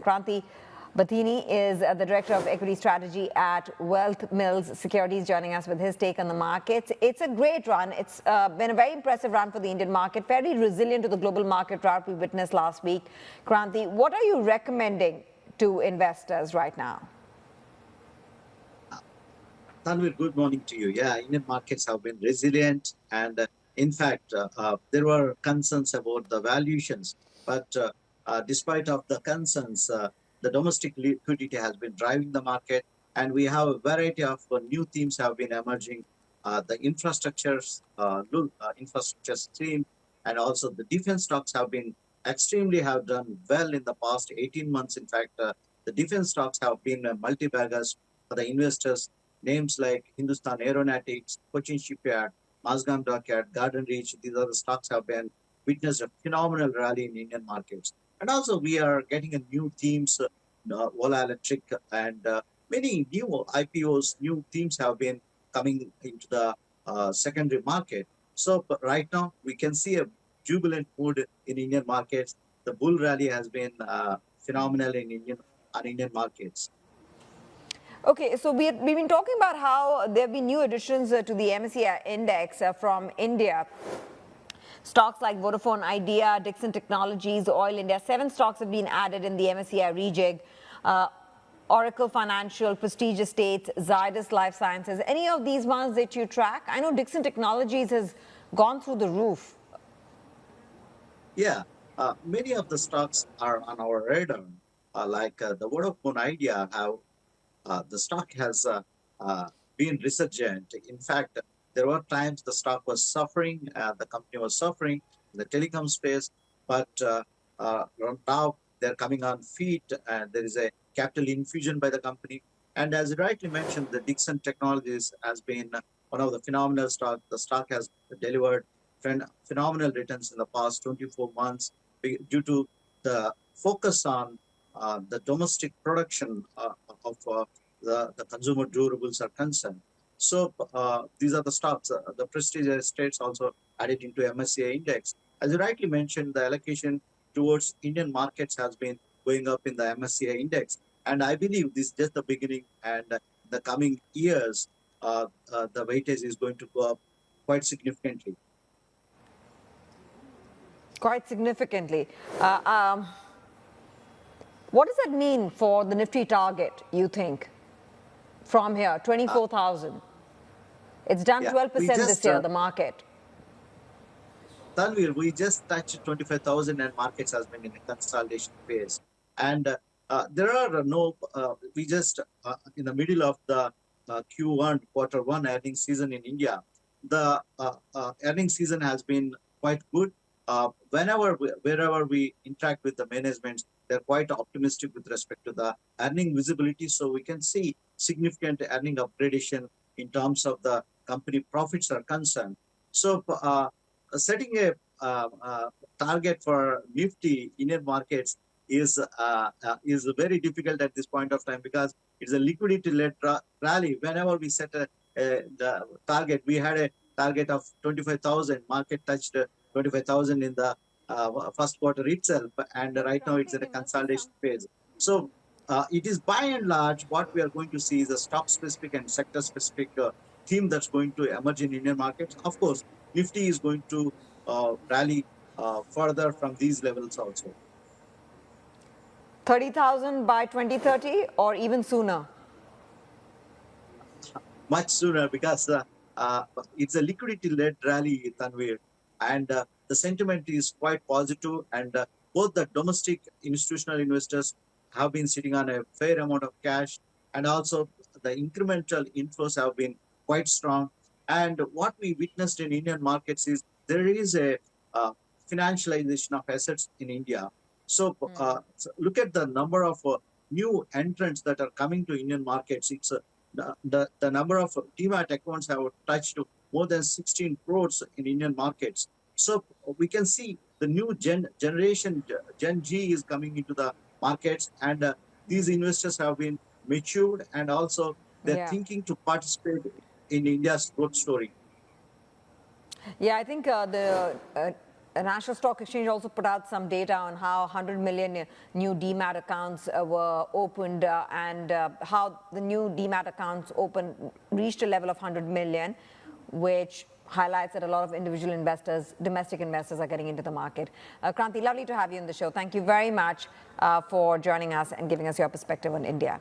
Kranthi Bathini is the Director of Equity Strategy at WealthMills Securities, joining us with his take on the markets. It's a great run. It's been a very impressive run for the Indian market, very resilient to the global market drought we witnessed last week. Kranthi, what are you recommending to investors right now? Tanvir, good morning to you. Yeah, Indian markets have been resilient, and in fact, there were concerns about the valuations. But despite of the concerns, the domestic liquidity has been driving the market, and we have a variety of new themes have been emerging. The infrastructure stream, and also the defense stocks have done well in the past 18 months. In fact, the defense stocks have been multi-baggers for the investors. Names like Hindustan Aeronautics, Cochin Shipyard, Mazgaon Dockyard, Garden Reach, these are the stocks have been witnessed a phenomenal rally in Indian markets. And also we are getting a new themes, Ola Electric, and many new IPOs, new themes have been coming into the secondary market. So right now we can see a jubilant mood in Indian markets. The bull rally has been phenomenal in Indian markets. Okay, so we've been talking about how there have been new additions to the MSCI index from India. Stocks like Vodafone Idea, Dixon Technologies, Oil India, 7 stocks have been added in the MSCI rejig. Oracle Financial, Prestige Estates, Zydus Life Sciences. Any of these ones that you track? I know Dixon Technologies has gone through the roof. Yeah, many of the stocks are on our radar, like the Vodafone Idea have. The stock has been resurgent. In fact, there were times the stock was suffering, the company was suffering in the telecom space, but now they're coming on feet, and there is a capital infusion by the company. And as you rightly mentioned, the Dixon Technologies has been one of the phenomenal stocks. The stock has delivered phenomenal returns in the past 24 months due to the focus on the domestic production of the consumer durables are concerned. So these are the stocks. The Prestige Estates also added into MSCI index. As you rightly mentioned, the allocation towards Indian markets has been going up in the MSCI index. And I believe this is just the beginning, and the coming years, the weightage is going to go up quite significantly. Quite significantly. What does that mean for the Nifty target, you think, from here, 24,000? It's done 12% this year, the market. Tanvir, we just touched 25,000 and markets has been in a consolidation phase. And there are we just in the middle of the Q1, quarter one earnings season in India. The earnings season has been quite good. Wherever we interact with the management, they're quite optimistic with respect to the earning visibility. So we can see significant earning upgradation in terms of the company profits are concerned. So setting a target for Nifty Indian markets is very difficult at this point of time, because it's a liquidity-led rally. Whenever we set the target, we had a target of 25,000. Market touched 25,000 in the first quarter itself, and right now it's in a consolidation phase. So it is by and large what we are going to see is a stock-specific and sector-specific theme that's going to emerge in Indian markets. Of course, Nifty is going to rally further from these levels also. 30,000 by 2030 or even sooner? Much sooner, because it's a liquidity-led rally, Tanvir, and the sentiment is quite positive, and both the domestic institutional investors have been sitting on a fair amount of cash, and also the incremental inflows have been quite strong. And what we witnessed in Indian markets is there is a financialization of assets in India. So look at the number of new entrants that are coming to Indian markets. It's the number of Demat accounts have touched more than 16 crores in Indian markets. So we can see the new generation, Gen G, is coming into the markets, and these investors have been matured, and also they're thinking to participate in India's growth story. Yeah, I think the The National Stock Exchange also put out some data on how 100 million new demat accounts were opened and how the new demat accounts opened reached a level of 100 million, which highlights that a lot of individual investors, domestic investors, are getting into the market. Kranthi, lovely to have you on the show. Thank you very much for joining us and giving us your perspective on India.